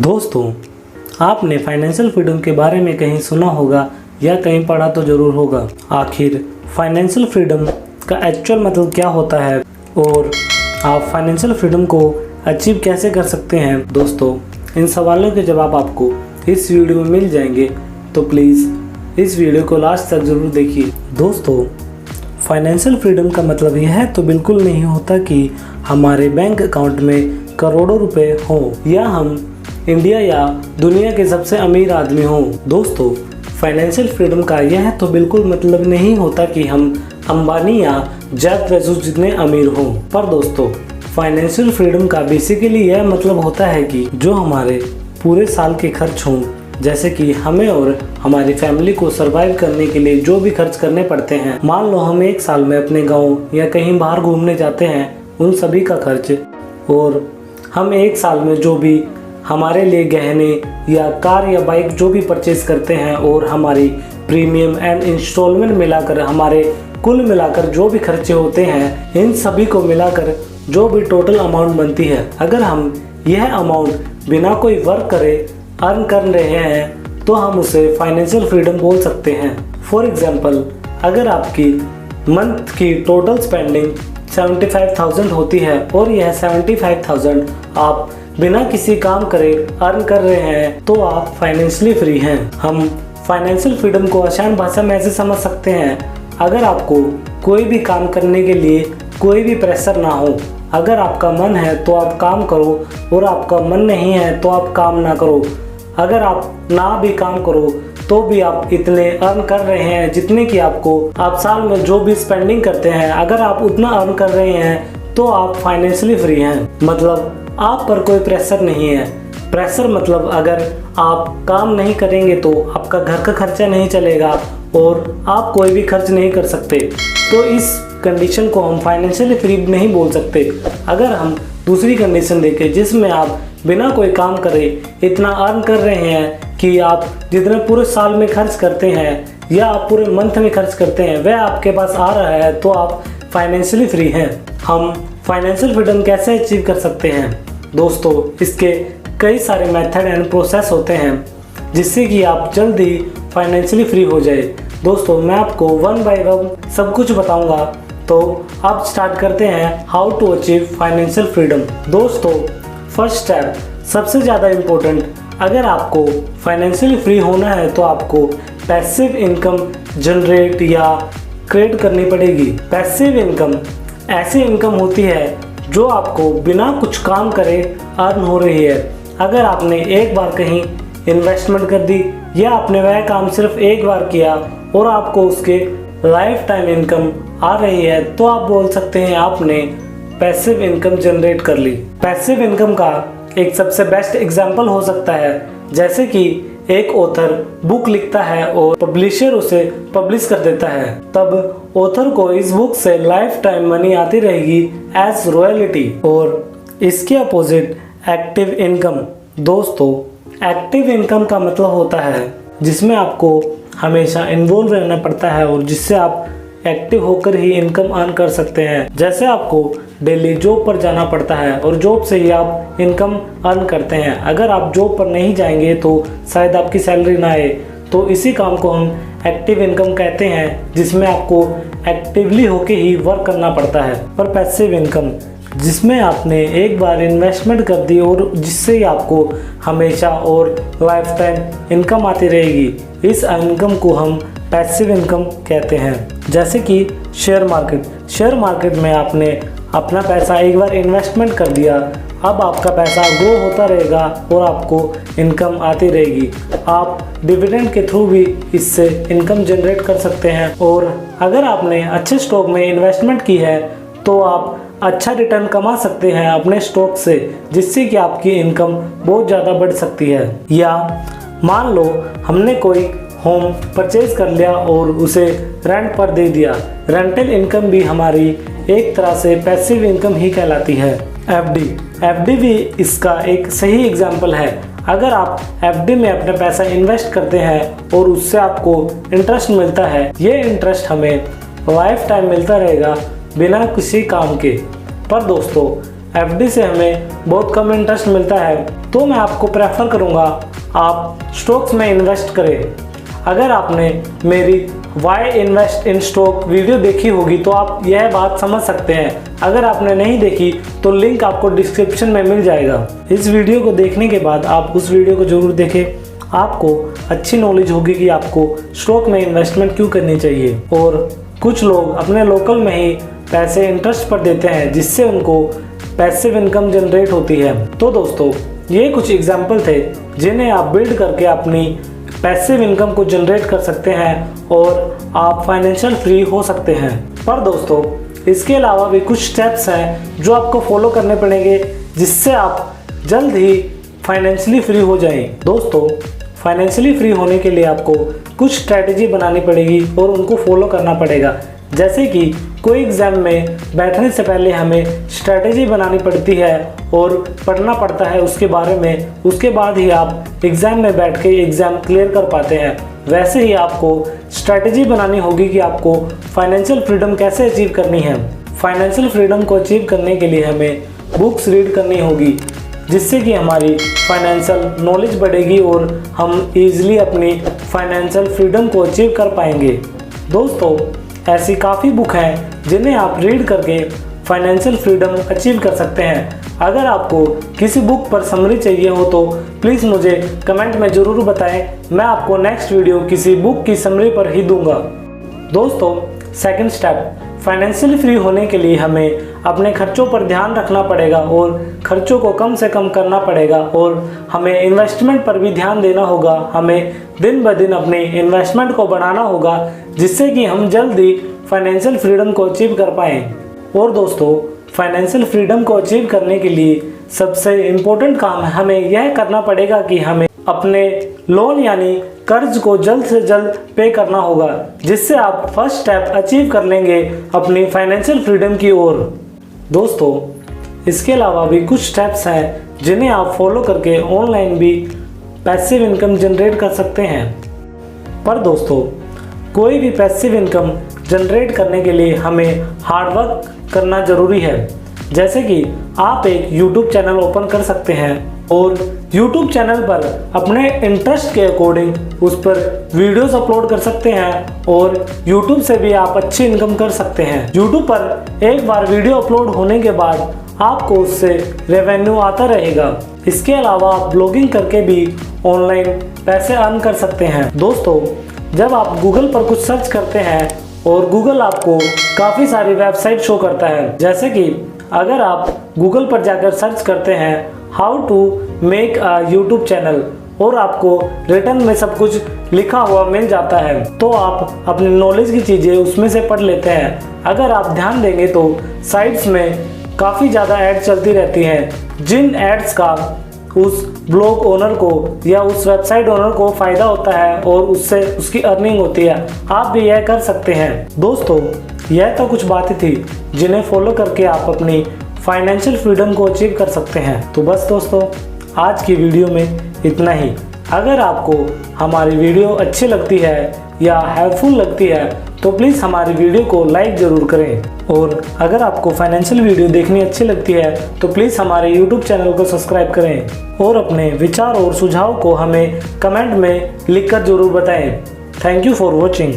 दोस्तों, आपने financial freedom के बारे में कहीं सुना होगा या कहीं पढ़ा तो ज़रूर होगा। आखिर फाइनेंशियल फ्रीडम का एक्चुअल मतलब क्या होता है और आप फाइनेंशियल फ्रीडम को अचीव कैसे कर सकते हैं। दोस्तों, इन सवालों के जवाब आपको इस वीडियो में मिल जाएंगे, तो प्लीज़ इस वीडियो को लास्ट तक ज़रूर देखिए। दोस्तों, फाइनेंशियल फ्रीडम का मतलब यह तो बिल्कुल नहीं होता कि हमारे बैंक अकाउंट में करोड़ों रुपए हों या हम इंडिया या दुनिया के सबसे अमीर आदमी हों। दोस्तों, फाइनेंशियल फ्रीडम का यह तो बिल्कुल मतलब नहीं होता कि हम अंबानी या जेफ बेजोस जितने अमीर हों। पर दोस्तों, फाइनेंशियल फ्रीडम का बेसिकली यह मतलब होता है कि जो हमारे पूरे साल के खर्च हों, जैसे कि हमें और हमारी फैमिली को सरवाइव करने के लिए जो भी खर्च करने पड़ते हैं। मान लो हम एक साल में अपने गाँव या कहीं बाहर घूमने जाते हैं, उन सभी का खर्च, और हम एक साल में जो भी हमारे लिए गहने या कार या बाइक जो भी परचेज करते हैं और हमारी प्रीमियम एंड इंस्टॉलमेंट मिलाकर हमारे कुल मिलाकर जो भी खर्चे होते हैं, इन सभी को मिलाकर जो भी टोटल अमाउंट बनती है, अगर हम यह अमाउंट बिना कोई वर्क करे अर्न कर रहे हैं तो हम उसे फाइनेंशियल फ्रीडम बोल सकते हैं। फॉर एग्जाम्पल, अगर आपकी मंथ की टोटल स्पेंडिंग 75,000 होती है और यह 75,000 आप बिना किसी काम करे अर्न कर रहे हैं, तो आप फाइनेंशियली फ्री हैं। हम फाइनेंशियल फ्रीडम को आसान भाषा में ऐसे समझ सकते हैं, अगर आपको कोई भी काम करने के लिए कोई भी प्रेशर ना हो, अगर आपका मन है तो आप काम करो और आपका मन नहीं है तो आप काम ना करो। अगर आप ना भी काम करो तो भी आप इतने अर्न कर रहे हैं जितने कि आप साल में जो भी स्पेंडिंग करते हैं, अगर आप उतना अर्न कर रहे हैं तो आप फाइनेंशियली फ्री हैं। मतलब आप पर कोई प्रेशर नहीं है। प्रेशर मतलब अगर आप काम नहीं करेंगे तो आपका घर का खर्चा नहीं चलेगा और आप कोई भी खर्च नहीं कर सकते, तो इस कंडीशन को हम फाइनेंशियली फ्री नहीं बोल सकते। अगर हम दूसरी कंडीशन देखें जिसमें आप बिना कोई काम करे इतना अर्न कर रहे हैं कि आप जितने पूरे साल में खर्च करते हैं या आप पूरे मंथ में खर्च करते हैं वह आपके पास आ रहा है, तो आप फाइनेंशियली फ्री हैं। हम फाइनेंशियल फ्रीडम कैसे अचीव कर सकते हैं? दोस्तों, इसके कई सारे मेथड एंड प्रोसेस होते हैं जिससे कि आप जल्द ही फाइनेंशियली फ्री हो जाए। दोस्तों, मैं आपको वन बाय वन सब कुछ बताऊंगा, तो अब स्टार्ट करते हैं how to achieve financial freedom. दोस्तों, फर्स्ट स्टेप सबसे ज़्यादा इम्पोर्टेंट, अगर आपको फाइनेंशियली फ्री होना है तो आपको पैसिव इनकम जनरेट या क्रिएट करनी पड़ेगी। पैसिव इनकम ऐसी इनकम होती है जो आपको बिना कुछ काम करे अर्न हो रही है। अगर आपने एक बार कहीं इन्वेस्टमेंट कर दी या आपने वह काम सिर्फ एक बार किया और आपको उसके लाइफ टाइम इनकम आ रही है, तो आप बोल सकते हैं आपने पैसिव इनकम जनरेट कर ली। पैसिव इनकम का एक सबसे बेस्ट एग्जांपल हो सकता है, जैसे कि एक ऑथर बुक लिखता है और पब्लिशर उसे पब्लिश कर देता है, तब ऑथर को इस बुक से लाइफ टाइम मनी आती रहेगी एज रॉयल्टी। और इसके अपोजिट एक्टिव इनकम। दोस्तों, एक्टिव इनकम का मतलब होता है जिसमें आपको हमेशा इन्वॉल्व रहना पड़ता है और जिससे आप एक्टिव होकर ही इनकम अर्न कर सकते हैं। जैसे आपको डेली जॉब पर जाना पड़ता है और जॉब से ही आप इनकम अर्न करते हैं। अगर आप जॉब पर नहीं जाएंगे तो शायद आपकी सैलरी ना आए, तो इसी काम को हम एक्टिव इनकम कहते हैं, जिसमें आपको एक्टिवली होके ही वर्क करना पड़ता है। और पैसिव इनकम, जिसमें आपने एक बार इन्वेस्टमेंट कर दी और जिससे ही आपको हमेशा और लाइफ टाइम इनकम आती रहेगी, इस इनकम को हम पैसिव इनकम कहते हैं। जैसे कि शेयर मार्केट। शेयर मार्केट में आपने अपना पैसा एक बार इन्वेस्टमेंट कर दिया, अब आपका पैसा ग्रो होता रहेगा और आपको इनकम आती रहेगी। आप डिविडेंड के थ्रू भी इससे इनकम जनरेट कर सकते हैं। और अगर आपने अच्छे स्टॉक में इन्वेस्टमेंट की है तो आप अच्छा रिटर्न कमा सकते हैं अपने स्टॉक से, जिससे कि आपकी इनकम बहुत ज़्यादा बढ़ सकती है। या मान लो हमने कोई होम परचेज कर लिया और उसे रेंट पर दे दिया। रेंटल इनकम भी हमारी एक तरह से पैसिव इनकम ही कहलाती है। एफडी भी इसका एक सही एग्जाम्पल है। अगर आप एफडी में अपना पैसा इन्वेस्ट करते हैं और उससे आपको इंटरेस्ट मिलता है, ये इंटरेस्ट हमें लाइफ टाइम मिलता रहेगा बिना किसी काम के। पर दोस्तों, एफडी से हमें बहुत कम इंटरेस्ट मिलता है तो मैं आपको प्रेफर करूँगा आप स्टॉक्स में इन्वेस्ट करें। अगर आपने मेरी why invest in stock video देखी होगी तो आप यह बात समझ सकते हैं। अगर आपने नहीं देखी तो लिंक आपको डिस्क्रिप्शन में मिल जाएगा। इस वीडियो को देखने के बाद आप उस वीडियो को जरूर देखें। आपको अच्छी नॉलेज होगी कि आपको स्टॉक में इन्वेस्टमेंट क्यों करनी चाहिए। और कुछ लोग अपने लोकल में ही पैसे इंटरेस्ट पर देते हैं जिससे उनको पैसिव इनकम जनरेट होती है। तो दोस्तों, ये कुछ एग्जाम्पल थे जिन्हें आप बिल्ड करके अपनी पैसिव इनकम को जनरेट कर सकते हैं और आप फाइनेंशियल फ्री हो सकते हैं। पर दोस्तों, इसके अलावा भी कुछ स्टेप्स हैं जो आपको फॉलो करने पड़ेंगे जिससे आप जल्द ही फाइनेंशियली फ्री हो जाएं। दोस्तों, फाइनेंशियली फ्री होने के लिए आपको कुछ स्ट्रैटेजी बनानी पड़ेगी और उनको फॉलो करना पड़ेगा। जैसे कि कोई एग्ज़ाम में बैठने से पहले हमें स्ट्रैटेजी बनानी पड़ती है और पढ़ना पड़ता है उसके बारे में, उसके बाद ही आप एग्ज़ाम में बैठ के एग्ज़ाम क्लियर कर पाते हैं। वैसे ही आपको स्ट्रैटेजी बनानी होगी कि आपको फाइनेंशियल फ्रीडम कैसे अचीव करनी है। फाइनेंशियल फ्रीडम को अचीव करने के लिए हमें बुक्स रीड करनी होगी जिससे कि हमारी फाइनेंशियल नॉलेज बढ़ेगी और हम ईजिली अपनी फाइनेंशियल फ्रीडम को अचीव कर पाएंगे। दोस्तों, ऐसी काफ़ी बुक हैं जिन्हें आप रीड करके फाइनेंशियल फ्रीडम अचीव कर सकते हैं। अगर आपको किसी बुक पर समरी चाहिए हो तो प्लीज़ मुझे कमेंट में ज़रूर बताएं। मैं आपको नेक्स्ट वीडियो किसी बुक की समरी पर ही दूंगा। दोस्तों, सेकंड स्टेप, फाइनेंशियली फ्री होने के लिए हमें अपने खर्चों पर ध्यान रखना पड़ेगा और खर्चों को कम से कम करना पड़ेगा और हमें इन्वेस्टमेंट पर भी ध्यान देना होगा। हमें दिन ब दिन अपनी इन्वेस्टमेंट को बढ़ाना होगा जिससे कि हम जल्दी फाइनेंशियल फ्रीडम को अचीव कर पाएँ। और दोस्तों, फाइनेंशियल फ्रीडम को अचीव करने के लिए सबसे इम्पोर्टेंट काम हमें यह करना पड़ेगा कि हमें अपने लोन यानी कर्ज को जल्द से जल्द पे करना होगा जिससे आप फर्स्ट स्टेप अचीव कर लेंगे अपनी फाइनेंशियल फ्रीडम की ओर। दोस्तों, इसके अलावा भी कुछ स्टेप्स हैं जिन्हें आप फॉलो करके ऑनलाइन भी पैसिव इनकम जनरेट कर सकते हैं। पर दोस्तों, कोई भी पैसिव इनकम जनरेट करने के लिए हमें हार्ड वर्क करना ज़रूरी है। जैसे कि आप एक YouTube चैनल ओपन कर सकते हैं और YouTube चैनल पर अपने इंटरेस्ट के अकॉर्डिंग उस पर वीडियोस अपलोड कर सकते हैं और YouTube से भी आप अच्छी इनकम कर सकते हैं। YouTube पर एक बार वीडियो अपलोड होने के बाद आपको उससे रेवेन्यू आता रहेगा। इसके अलावा आप ब्लॉगिंग करके भी ऑनलाइन पैसे अर्न कर सकते हैं। दोस्तों, जब आप गूगल पर कुछ सर्च करते हैं और गूगल आपको काफ़ी सारी वेबसाइट शो करता है, जैसे कि अगर आप गूगल पर जाकर सर्च करते हैं how to make a YouTube channel और आपको रिटर्न में सब कुछ लिखा हुआ मिल जाता है, तो आप अपनी नॉलेज की चीज़ें उसमें से पढ़ लेते हैं। अगर आप ध्यान देंगे तो साइट्स में काफ़ी ज़्यादा ऐड चलती रहती हैं जिन एड्स का उस ब्लॉग ओनर को या उस वेबसाइट ओनर को फ़ायदा होता है और उससे उसकी अर्निंग होती है। आप भी यह कर सकते हैं। दोस्तों, यह तो कुछ बातें थी जिन्हें फॉलो करके आप अपनी फाइनेंशियल फ्रीडम को अचीव कर सकते हैं। तो बस दोस्तों, आज की वीडियो में इतना ही। अगर आपको हमारी वीडियो अच्छी लगती है या हेल्पफुल लगती है तो प्लीज़ हमारी वीडियो को लाइक ज़रूर करें। और अगर आपको फाइनेंशियल वीडियो देखनी अच्छी लगती है तो प्लीज़ हमारे YouTube चैनल को सब्सक्राइब करें और अपने विचार और सुझाव को हमें कमेंट में लिखकर ज़रूर बताएं। Thank you for watching.